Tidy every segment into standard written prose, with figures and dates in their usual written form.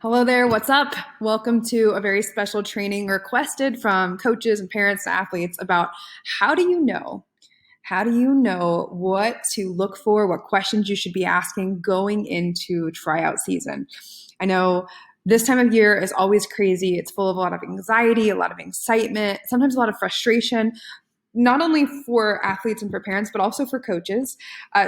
Hello there, what's up? Welcome to a very special training requested from coaches and parents and athletes about how do you know? How do you know what to look for, what questions you should be asking going into tryout season? I know this time of year is always crazy. It's full of a lot of anxiety, a lot of excitement, sometimes a lot of frustration, not only for athletes and for parents, but also for coaches.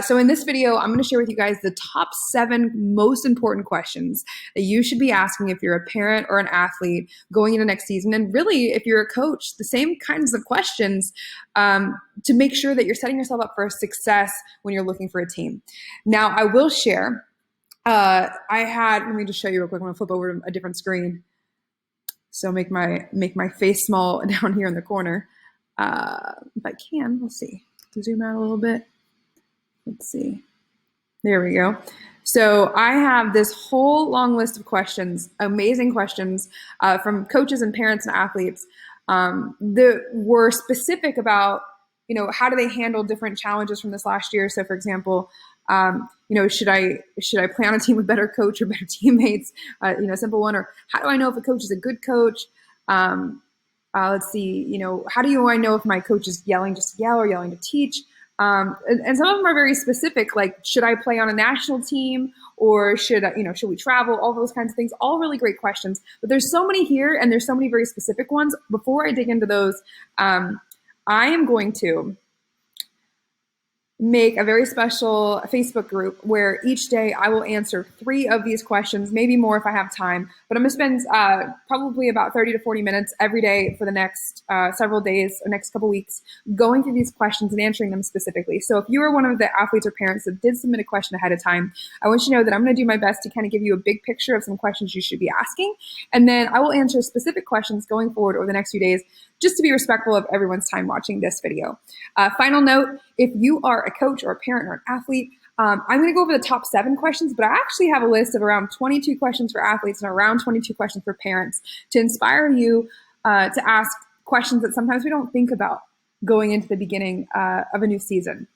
So in this video, I'm going to share with you guys the top 7 most important questions that you should be asking if you're a parent or an athlete going into next season. And really, if you're a coach, the same kinds of questions to make sure that you're setting yourself up for success when you're looking for a team. Now, I will share, let me just show you real quick. I'm going to flip over to a different screen. So make my face small down here in the corner. If I can, we'll see. To zoom out a little bit. Let's see. There we go. So I have this whole long list of questions, amazing questions from coaches and parents and athletes that were specific about, how do they handle different challenges from this last year? So for example, should I play on a team with better coach or better teammates? Simple one. Or how do I know if a coach is a good coach? Let's see, how do I know if my coach is yelling just to yell or yelling to teach? And some of them are very specific, like should I play on a national team or should we travel? All those kinds of things, all really great questions. But there's so many here and there's so many very specific ones. Before I dig into those, I am going to make a very special Facebook group where each day I will answer 3 of these questions, maybe more if I have time. But I'm going to spend probably about 30 to 40 minutes every day for the next several days or next couple weeks going through these questions and answering them specifically. So if you are one of the athletes or parents that did submit a question ahead of time, I want you to know that I'm going to do my best to kind of give you a big picture of some questions you should be asking. And then I will answer specific questions going forward over the next few days, just to be respectful of everyone's time watching this video. Final note, if you are a coach or a parent or an athlete, I'm going to go over the top 7 questions, but I actually have a list of around 22 questions for athletes and around 22 questions for parents to inspire you to ask questions that sometimes we don't think about going into the beginning of a new season.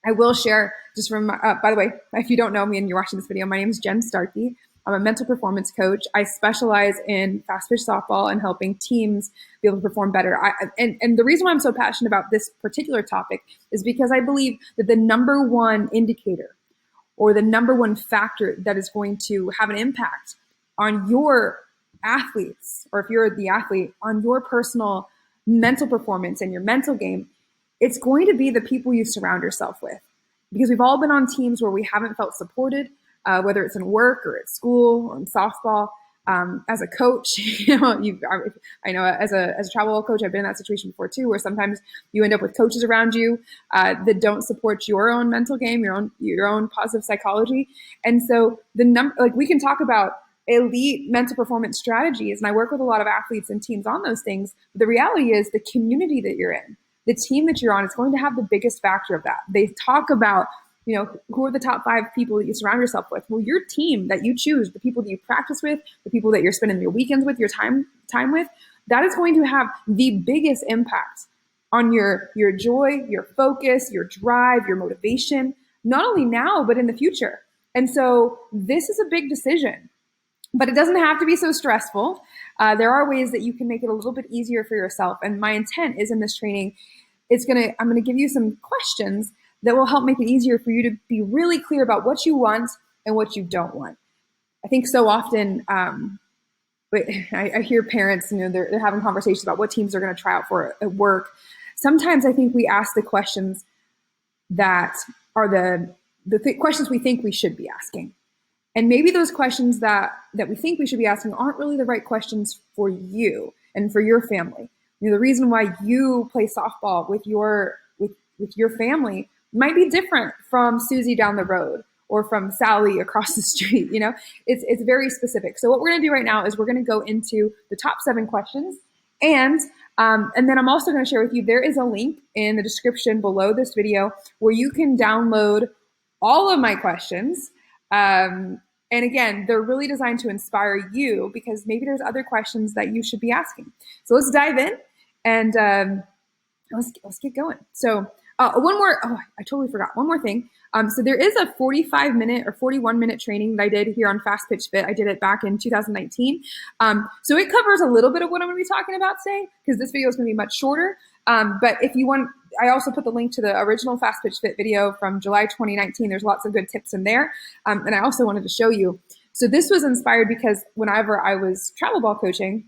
I will share just from, by the way, if you don't know me and you're watching this video, my name is Jen Starkey. I'm a mental performance coach. I specialize in fast pitch softball and helping teams be able to perform better. And the reason why I'm so passionate about this particular topic is because I believe that the number one indicator or the number one factor that is going to have an impact on your athletes, or if you're the athlete, on your personal mental performance and your mental game, it's going to be the people you surround yourself with. Because we've all been on teams where we haven't felt supported, whether it's in work or at school or in softball. As a coach, I know as a travel coach, I've been in that situation before too, where sometimes you end up with coaches around you that don't support your own mental game, your own positive psychology. And so we can talk about elite mental performance strategies, and I work with a lot of athletes and teams on those things. But the reality is the community that you're in, the team that you're on, is going to have the biggest factor of that. They talk about, who are the top 5 people that you surround yourself with? Well, your team that you choose, the people that you practice with, the people that you're spending your weekends with, your time with, that is going to have the biggest impact on your joy, your focus, your drive, your motivation, not only now, but in the future. And so this is a big decision, but it doesn't have to be so stressful. There are ways that you can make it a little bit easier for yourself. And my intent is in this training, I'm going to give you some questions that will help make it easier for you to be really clear about what you want and what you don't want. I think so often I hear parents, they're having conversations about what teams they're going to try out for at work. Sometimes I think we ask the questions that are the questions we think we should be asking. And maybe those questions that we think we should be asking aren't really the right questions for you and for your family. The reason why you play softball with your family might be different from Susie down the road or from Sally across the street. It's very specific. So what we're going to do right now is we're going to go into the top 7 questions. And then I'm also going to share with you, there is a link in the description below this video where you can download all of my questions. And again, they're really designed to inspire you because maybe there's other questions that you should be asking. So let's dive in and let's get going. So One more. Oh, I totally forgot. One more thing. So there is a 45-minute or 41-minute training that I did here on Fast Pitch Fit. I did it back in 2019. So it covers a little bit of what I'm going to be talking about today because this video is going to be much shorter. But if you want, I also put the link to the original Fast Pitch Fit video from July 2019. There's lots of good tips in there. And I also wanted to show you. So this was inspired because whenever I was travel ball coaching,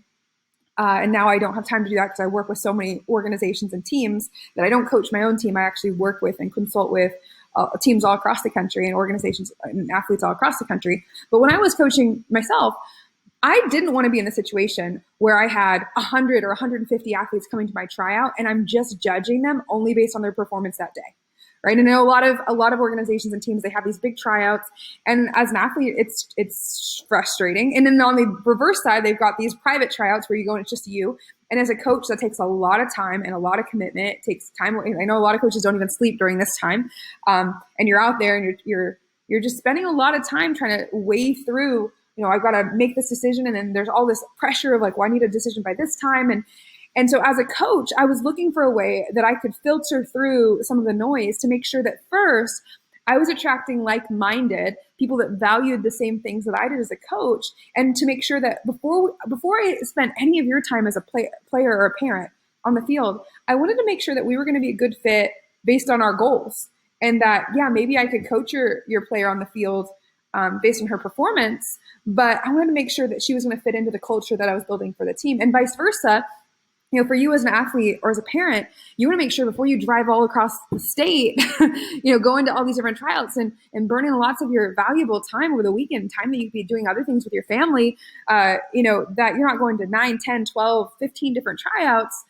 and now I don't have time to do that because I work with so many organizations and teams that I don't coach my own team. I actually work with and consult with teams all across the country and organizations and athletes all across the country. But when I was coaching myself, I didn't want to be in the situation where I had 100 or 150 athletes coming to my tryout and I'm just judging them only based on their performance that day. Right. And I know a lot of organizations and teams, they have these big tryouts. And as an athlete, it's frustrating. And then on the reverse side, they've got these private tryouts where you go and it's just you. And as a coach, that takes a lot of time and a lot of commitment. It takes time. I know a lot of coaches don't even sleep during this time. And you're out there and you're just spending a lot of time trying to weigh through, I've got to make this decision. And then there's all this pressure of like, well, I need a decision by this time. And so as a coach, I was looking for a way that I could filter through some of the noise to make sure that first I was attracting like-minded people that valued the same things that I did as a coach, and to make sure that before I spent any of your time as a player or a parent on the field, I wanted to make sure that we were going to be a good fit based on our goals, and that, yeah, maybe I could coach your player on the field based on her performance, but I wanted to make sure that she was going to fit into the culture that I was building for the team, and vice versa. For you as an athlete or as a parent, you want to make sure before you drive all across the state, going to all these different tryouts and burning lots of your valuable time over the weekend, time that you could be doing other things with your family, that you're not going to 9, 10, 12, 15 different tryouts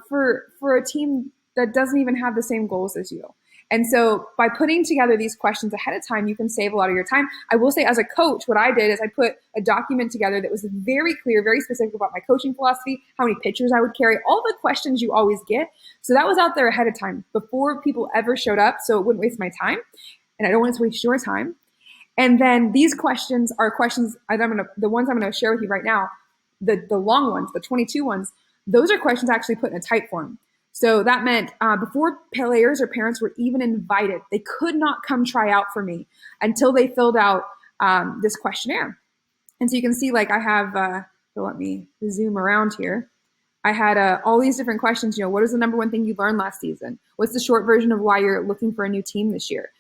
for a team that doesn't even have the same goals as you. And so by putting together these questions ahead of time, you can save a lot of your time. I will say as a coach, what I did is I put a document together that was very clear, very specific about my coaching philosophy, how many pitchers I would carry, all the questions you always get. So that was out there ahead of time before people ever showed up, so it wouldn't waste my time. And I don't want to waste your time. And then these questions are questions, the ones I'm going to share with you right now, the long ones, the 22 ones, those are questions actually put in a type form. So that meant before players or parents were even invited, they could not come try out for me until they filled out this questionnaire. And so you can see, like, I have, so let me zoom around here. I had all these different questions. What is the number one thing you learned last season? What's the short version of why you're looking for a new team this year?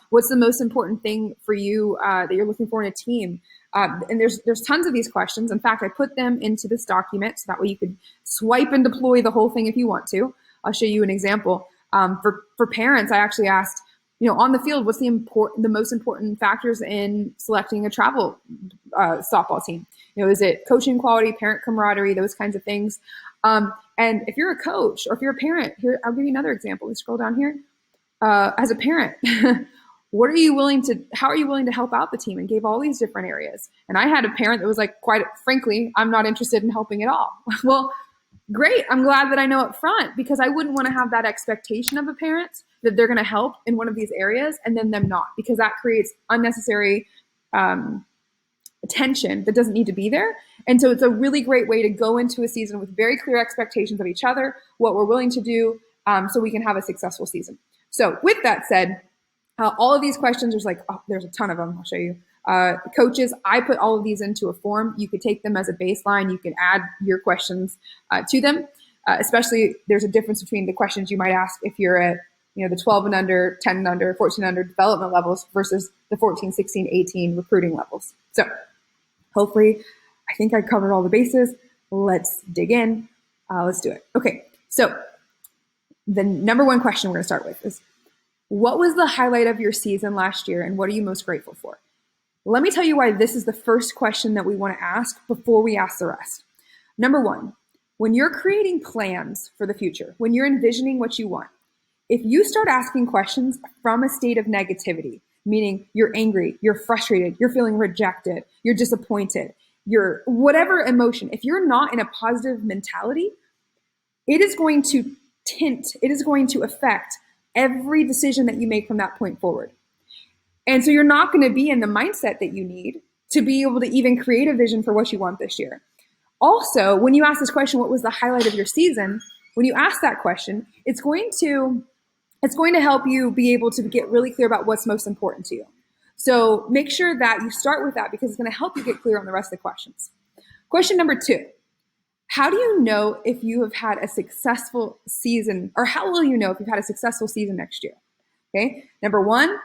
What's the most important thing for you that you're looking for in a team? And there's tons of these questions. In fact, I put them into this document so that way you could swipe and deploy the whole thing if you want to. I'll show you an example. For parents, I actually asked, on the field, what's the most important factors in selecting a travel softball team? Is it coaching quality, parent camaraderie, those kinds of things? And if you're a coach or if you're a parent, here, I'll give you another example. Let's scroll down here. As a parent, how are you willing to help out the team? And gave all these different areas. And I had a parent that was like, quite frankly, I'm not interested in helping at all. Well, great. I'm glad that I know up front, because I wouldn't want to have that expectation of a parent that they're going to help in one of these areas and then them not, because that creates unnecessary tension that doesn't need to be there. And so it's a really great way to go into a season with very clear expectations of each other, what we're willing to do, so we can have a successful season. So with that said, all of these questions, there's a ton of them. I'll show you. Coaches, I put all of these into a form. You could take them as a baseline. You can add your questions to them. Especially, there's a difference between the questions you might ask if you're at the 12 and under, 10 and under, 14 and under development levels versus the 14, 16, 18 recruiting levels. So hopefully, I think I covered all the bases. Let's dig in. Let's do it. Okay, so the number one question we're going to start with is, what was the highlight of your season last year, and what are you most grateful for? Let me tell you why this is the first question that we want to ask before we ask the rest. Number one, when you're creating plans for the future, when you're envisioning what you want, if you start asking questions from a state of negativity, meaning you're angry, you're frustrated, you're feeling rejected, you're disappointed, you're whatever emotion, if you're not in a positive mentality, it is going to affect every decision that you make from that point forward. And so you're not going to be in the mindset that you need to be able to even create a vision for what you want this year. Also, when you ask this question, what was the highlight of your season? When you ask that question, it's going to It's going to help you be able to get really clear about what's most important to you. So make sure that you start with that because it's going to help you get clear on the rest of the questions. Question number 2. How do you know if you have had a successful season, or how will you know if you've had a successful season next year? Okay. Number 1,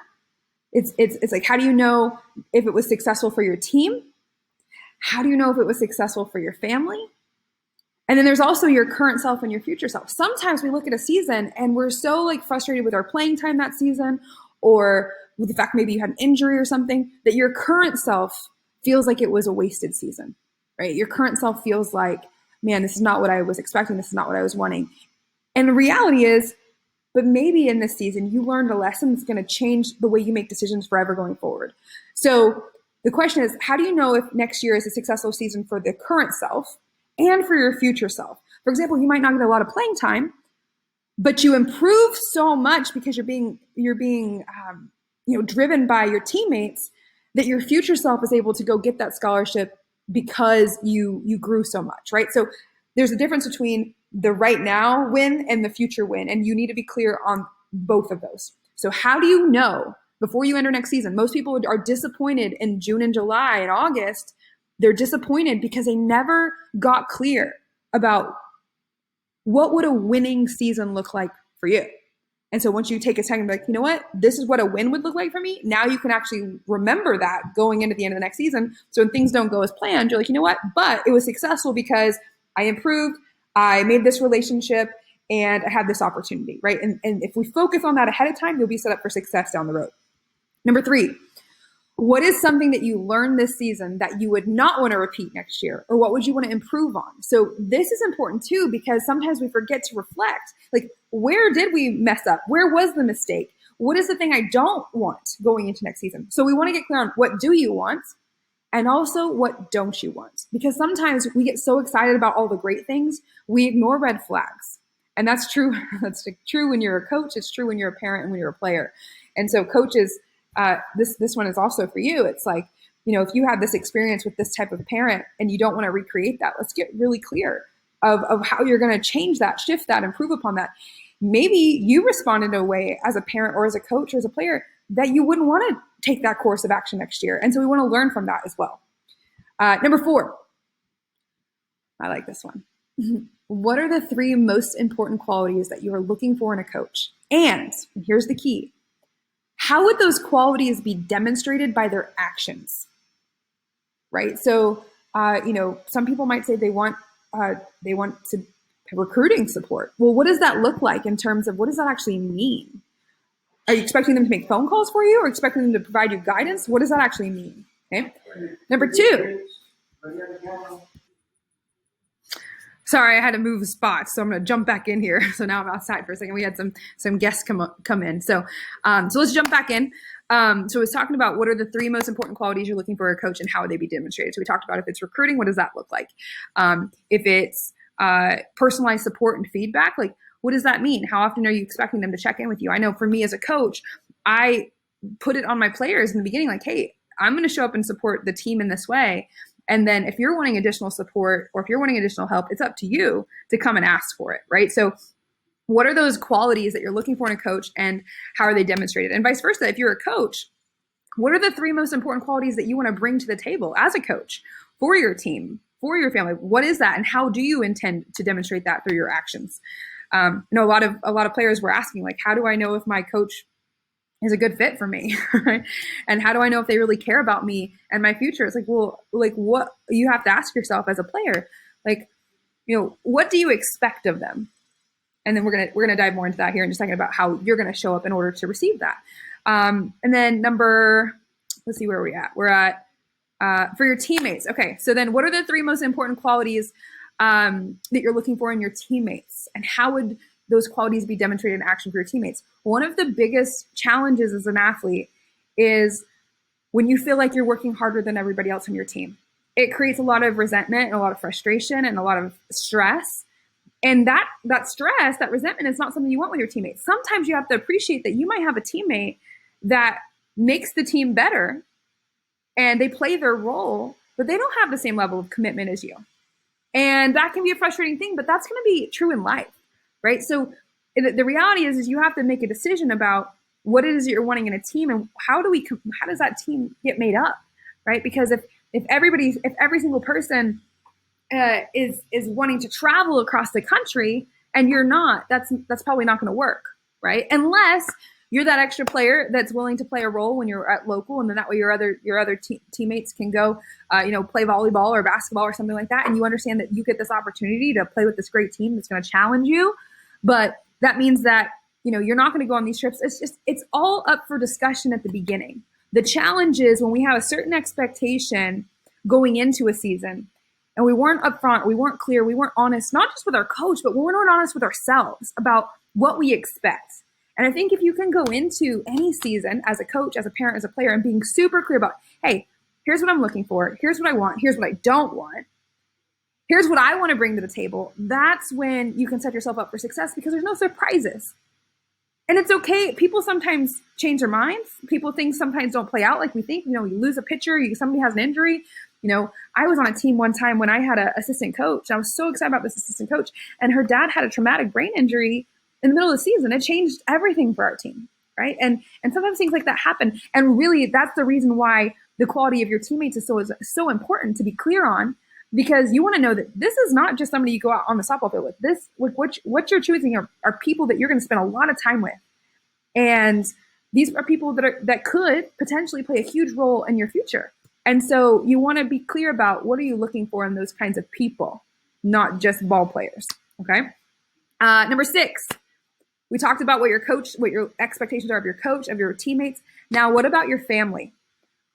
it's like, how do you know if it was successful for your team? How do you know if it was successful for your family? And then there's also your current self and your future self. Sometimes we look at a season and we're so like frustrated with our playing time that season, or with the fact maybe you had an injury or something, that your current self feels like it was a wasted season, right? Your current self feels like, man, this is not what I was expecting. This is not what I was wanting. And the reality is, but maybe in this season, you learned a lesson that's going to change the way you make decisions forever going forward. So the question is, how do you know if next year is a successful season for the current self and for your future self? For example, you might not get a lot of playing time, but you improve so much because you're being driven by your teammates, that your future self is able to go get that scholarship because you grew so much, right? So there's a difference between the right now win and the future win, and you need to be clear on both of those. So how do you know before you enter next season? Most people are disappointed in June and July and August. They're disappointed because they never got clear about what would a winning season look like for you. And so once you take a second and be like, you know what, this is what a win would look like for me. Now you can actually remember that going into the end of the next season. So when things don't go as planned, you're like, you know what, but it was successful because I improved, I made this relationship, and I had this opportunity, right? And if we focus on that ahead of time, you'll be set up for success down the road. Number 3, what is something that you learned this season that you would not want to repeat next year? Or what would you want to improve on? So this is important too, because sometimes we forget to reflect. Like, where did we mess up? Where was the mistake? What is the thing I don't want going into next season? So we want to get clear on what do you want, and also what don't you want? Because sometimes we get so excited about all the great things, we ignore red flags. And that's true. That's true when you're a coach. It's true when you're a parent and when you're a player. And so coaches, this one is also for you. It's like, if you have this experience with this type of parent and you don't want to recreate that, let's get really clear of how you're going to change that, shift that, improve upon that. Maybe you responded in a way as a parent or as a coach or as a player that you wouldn't want to take that course of action next year. And so we want to learn from that as well. Number 4, I like this one. What are the 3 most important qualities that you are looking for in a coach? And here's the key. How would those qualities be demonstrated by their actions? Right? So, some people might say they want to recruiting support. Well, what does that look like in terms of what does that actually mean? Are you expecting them to make phone calls for you, or expecting them to provide you guidance? What does that actually mean? Okay. Number 2. Sorry, I had to move spots, so I'm going to jump back in here. So now I'm outside for a second. We had some guests come in. So let's jump back in. So I was talking about what are the 3 most important qualities you're looking for a coach and how would they be demonstrated. So we talked about if it's recruiting, what does that look like? If it's personalized support and feedback, like what does that mean? How often are you expecting them to check in with you? I know for me as a coach, I put it on my players in the beginning, like, hey, I'm going to show up and support the team in this way. And then if you're wanting additional support or if you're wanting additional help, it's up to you to come and ask for it, right? So what are those qualities that you're looking for in a coach and how are they demonstrated? And vice versa, if you're a coach, what are the 3 most important qualities that you want to bring to the table as a coach for your team, for your family? What is that? And how do you intend to demonstrate that through your actions? A lot of players were asking, like, how do I know if my coach is a good fit for me? Right? And how do I know if they really care about me and my future? It's like, well, like what you have to ask yourself as a player, like, what do you expect of them? And then we're gonna dive more into that here in just a second about how you're gonna show up in order to receive that. And then let's see where we're at. We're at for your teammates. Okay, so then what are the 3 most important qualities that you're looking for in your teammates, and how would those qualities be demonstrated in action for your teammates? One of the biggest challenges as an athlete is when you feel like you're working harder than everybody else on your team. It creates a lot of resentment and a lot of frustration and a lot of stress. And that stress, that resentment is not something you want with your teammates. Sometimes you have to appreciate that you might have a teammate that makes the team better and they play their role, but they don't have the same level of commitment as you. And that can be a frustrating thing, but that's going to be true in life, right? So the reality is you have to make a decision about what it is that you're wanting in a team, and how does that team get made up, right? Because if every single person is wanting to travel across the country and you're not, that's probably not going to work, right? Unless you're that extra player that's willing to play a role when you're at local, and then that way your other teammates can go, play volleyball or basketball or something like that, and you understand that you get this opportunity to play with this great team that's going to challenge you. But that means that you're not going to go on these trips. It's all up for discussion at the beginning. The challenge is when we have a certain expectation going into a season, and we weren't upfront, we weren't clear, we weren't honest, not just with our coach, but we're not honest with ourselves about what we expect. And I think if you can go into any season as a coach, as a parent, as a player, and being super clear about, hey, here's what I'm looking for, here's what I want, here's what I don't want, here's what I want to bring to the table, that's when you can set yourself up for success, because there's no surprises. And it's okay. People sometimes change their minds. Things sometimes don't play out like we think. You lose a pitcher, somebody has an injury. I was on a team one time when I had an assistant coach. I was so excited about this assistant coach, and her dad had a traumatic brain injury in the middle of the season. It changed everything for our team, right? And sometimes things like that happen. And really, that's the reason why the quality of your teammates is so important to be clear on, because you want to know that this is not just somebody you go out on the softball field with. What you're choosing are people that you're going to spend a lot of time with. And these are people that could potentially play a huge role in your future. And so you want to be clear about what are you looking for in those kinds of people, not just ball players. Okay. Number 6, we talked about what your expectations are of your coach, of your teammates. Now, what about your family?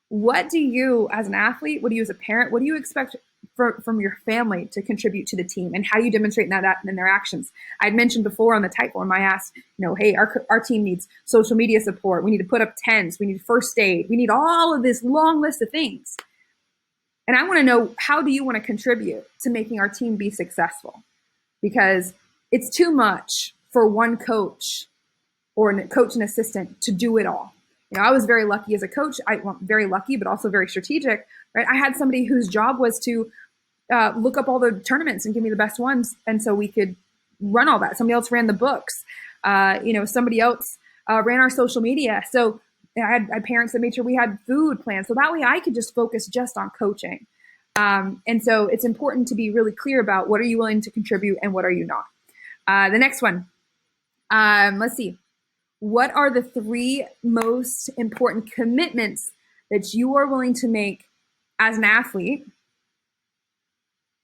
What do you, as an athlete, what do you as a parent, what do you expect from your family to contribute to the team, and how do you demonstrate that in their actions? I'd mentioned before on the type form, I asked, hey, our team needs social media support. We need to put up tents. We need first aid. We need all of this long list of things. And I want to know, how do you want to contribute to making our team be successful? Because it's too much for one coach or a coach and assistant to do it all. I was very lucky as a coach. Very lucky, but also very strategic, right? I had somebody whose job was to look up all the tournaments and give me the best ones, and so we could run all that. Somebody else ran the books. Somebody else ran our social media. So I had parents that made sure we had food plans, so that way I could just focus just on coaching. And so it's important to be really clear about what are you willing to contribute and what are you not. The next one, let's see. What are the 3 most important commitments that you are willing to make as an athlete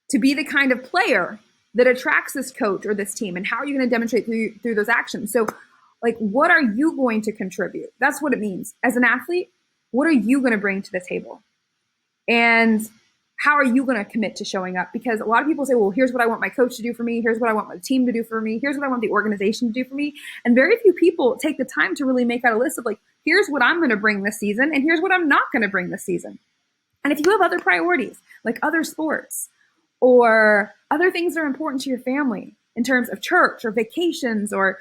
to be the kind of player that attracts this coach or this team? And how are you going to demonstrate through those actions? So, what are you going to contribute? That's what it means. As an athlete, what are you going to bring to the table? And how are you going to commit to showing up? Because a lot of people say, well, here's what I want my coach to do for me. Here's what I want my team to do for me. Here's what I want the organization to do for me. And very few people take the time to really make out a list of here's what I'm going to bring this season, and here's what I'm not going to bring this season. And if you have other priorities, like other sports or other things that are important to your family in terms of church or vacations or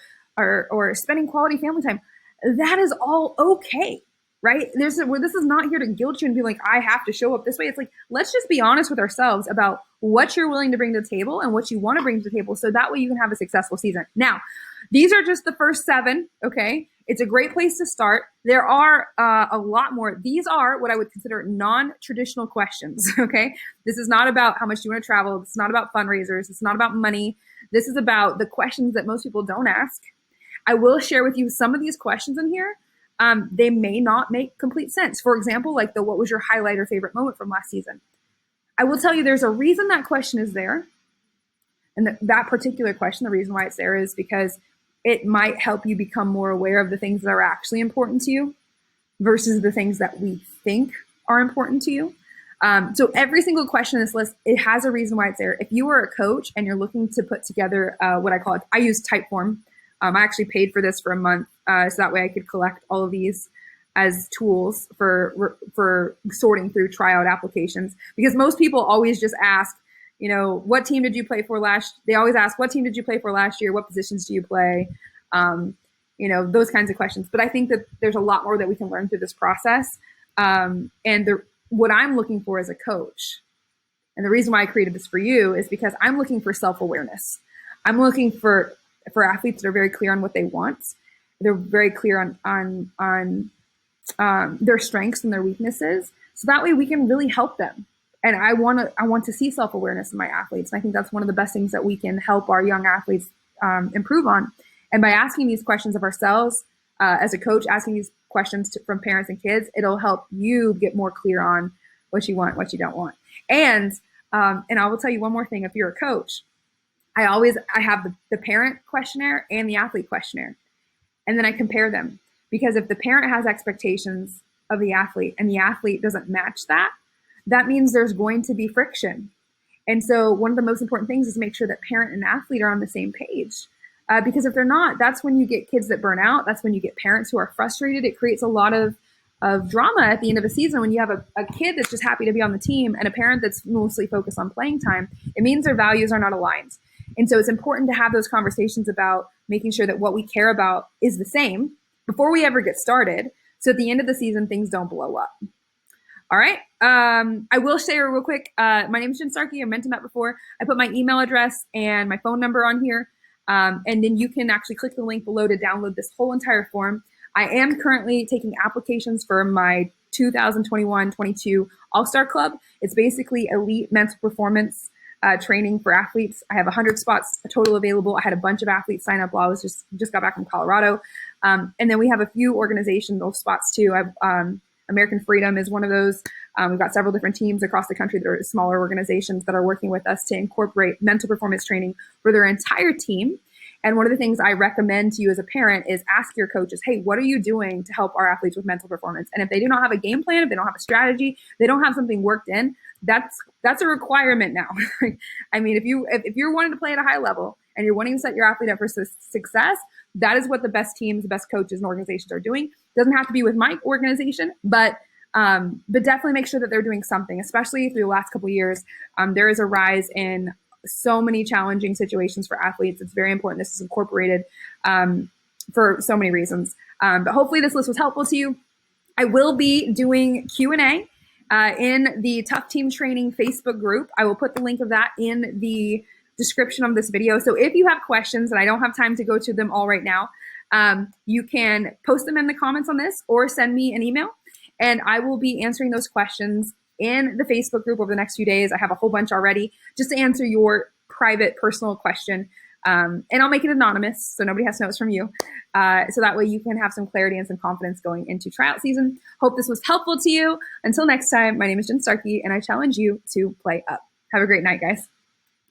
spending quality family time, that is all okay. Right? This is not here to guilt you and be like, I have to show up this way. It's let's just be honest with ourselves about what you're willing to bring to the table and what you want to bring to the table, so that way you can have a successful season. Now, these are just the first 7, okay? It's a great place to start. There are a lot more. These are what I would consider non-traditional questions, okay? This is not about how much you want to travel. It's not about fundraisers. It's not about money. This is about the questions that most people don't ask. I will share with you some of these questions in here. They may not make complete sense. For example, what was your highlight or favorite moment from last season? I will tell you there's a reason that question is there. And that particular question, the reason why it's there is because it might help you become more aware of the things that are actually important to you versus the things that we think are important to you. So every single question in this list, it has a reason why it's there. If you are a coach and you're looking to put together what I use Typeform. I actually paid for this for a month, so that way I could collect all of these as tools for sorting through tryout applications. Because most people always just ask, what team did you play for They always ask, what team did you play for last year? What positions do you play? Those kinds of questions. But I think that there's a lot more that we can learn through this process. What I'm looking for as a coach, and the reason why I created this for you, is because I'm looking for self-awareness. I'm looking for for athletes that are very clear on what they want. They're very clear on their strengths and their weaknesses. So that way we can really help them. And I want to see self-awareness in my athletes. And I think that's one of the best things that we can help our young athletes improve on. And by asking these questions of ourselves, as a coach, asking these questions from parents and kids, it'll help you get more clear on what you want, what you don't want. And I will tell you one more thing. If you're a coach, I have the parent questionnaire and the athlete questionnaire. And then I compare them, because if the parent has expectations of the athlete and the athlete doesn't match that, that means there's going to be friction. And so one of the most important things is make sure that parent and athlete are on the same page. Because if they're not, that's when you get kids that burn out. That's when you get parents who are frustrated. It creates a lot of drama at the end of a season when you have a kid that's just happy to be on the team and a parent that's mostly focused on playing time. It means their values are not aligned. And so it's important to have those conversations about making sure that what we care about is the same before we ever get started. So at the end of the season, things don't blow up. All right. I will share real quick. My name is Jen Starkey. I mentioned that before. I put my email address and my phone number on here. And then you can actually click the link below to download this whole entire form. I am currently taking applications for my 2021-22 All-Star Club. It's basically elite mental performance training for athletes. I have 100 spots total available. I had a bunch of athletes sign up while I was just got back from Colorado. And then we have a few organizational spots too. American Freedom is one of those. We've got several different teams across the country that are smaller organizations that are working with us to incorporate mental performance training for their entire team. And one of the things I recommend to you as a parent is ask your coaches, hey, what are you doing to help our athletes with mental performance? And if they do not have a game plan, if they don't have a strategy, they don't have something worked in, that's a requirement now. I mean, if you're wanting to play at a high level and you're wanting to set your athlete up for success, that is what the best teams, the best coaches and organizations are doing. It doesn't have to be with my organization, but definitely make sure that they're doing something, especially through the last couple of years. There is a rise in so many challenging situations for athletes. It's very important this is incorporated for so many reasons. But hopefully this list was helpful to you. I will be doing Q&A in the Tough Team Training Facebook group. I will put the link of that in the description of this video. So if you have questions, and I don't have time to go to them all right now, you can post them in the comments on this or send me an email, and I will be answering those questions in the Facebook group over the next few days. I have a whole bunch already just to answer your private, personal question. And I'll make it anonymous so nobody has to know it's from you. So that way you can have some clarity and some confidence going into tryout season. Hope this was helpful to you. Until next time, my name is Jen Starkey, and I challenge you to play up. Have a great night, guys.